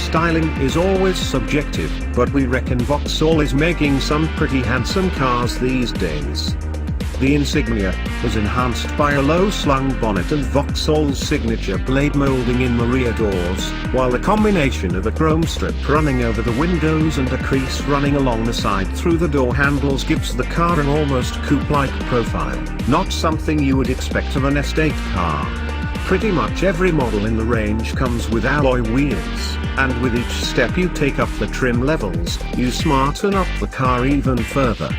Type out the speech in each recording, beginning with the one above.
Styling is always subjective, but we reckon Vauxhall is making some pretty handsome cars these days. The Insignia was enhanced by a low slung bonnet and Vauxhall's signature blade moulding in the rear doors, while the combination of a chrome strip running over the windows and a crease running along the side through the door handles gives the car an almost coupe-like profile, not something you would expect of an estate car. Pretty much every model in the range comes with alloy wheels, and with each step you take up the trim levels, you smarten up the car even further.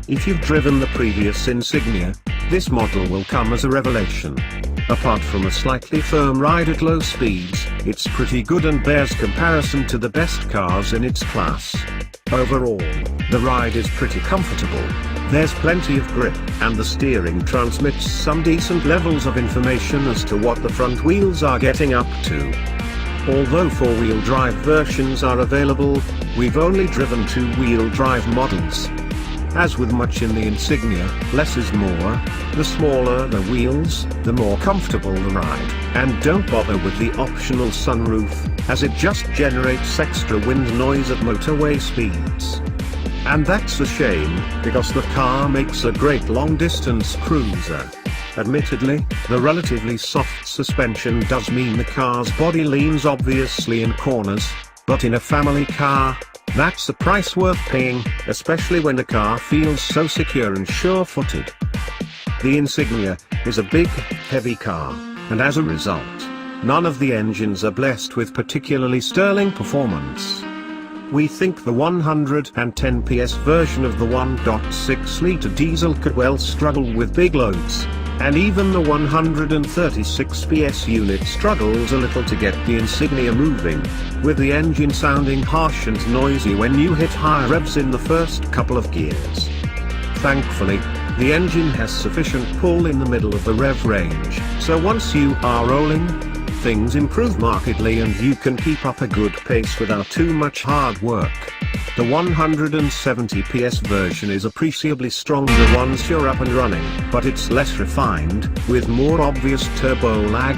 If you've driven the previous Insignia, this model will come as a revelation. Apart from a slightly firm ride at low speeds, it's pretty good and bears comparison to the best cars in its class. Overall, the ride is pretty comfortable. There's plenty of grip, and the steering transmits some decent levels of information as to what the front wheels are getting up to. Although four-wheel drive versions are available, we've only driven two-wheel drive models. As with much in the Insignia, less is more. The smaller the wheels, the more comfortable the ride, and don't bother with the optional sunroof, as it just generates extra wind noise at motorway speeds. And that's a shame, because the car makes a great long-distance cruiser. Admittedly, the relatively soft suspension does mean the car's body leans obviously in corners, but in a family car, that's a price worth paying, especially when the car feels so secure and sure-footed. The Insignia is a big, heavy car, and as a result, none of the engines are blessed with particularly sterling performance. We think the 110 PS version of the 1.6-litre diesel could well struggle with big loads, and even the 136 PS unit struggles a little to get the Insignia moving, with the engine sounding harsh and noisy when you hit high revs in the first couple of gears. Thankfully, the engine has sufficient pull in the middle of the rev range, so once you are rolling, things improve markedly and you can keep up a good pace without too much hard work. The 170 PS version is appreciably stronger once you're up and running, but it's less refined, with more obvious turbo lag.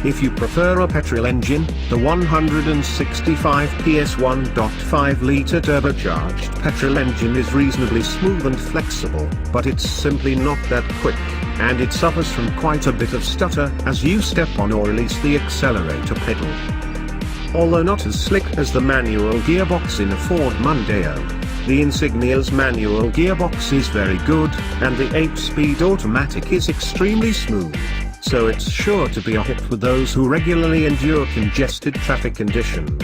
If you prefer a petrol engine, the 165 PS 1.5-litre turbocharged petrol engine is reasonably smooth and flexible, but it's simply not that quick, and it suffers from quite a bit of stutter as you step on or release the accelerator pedal. Although not as slick as the manual gearbox in a Ford Mondeo, the Insignia's manual gearbox is very good, and the 8-speed automatic is extremely smooth, so it's sure to be a hit with those who regularly endure congested traffic conditions.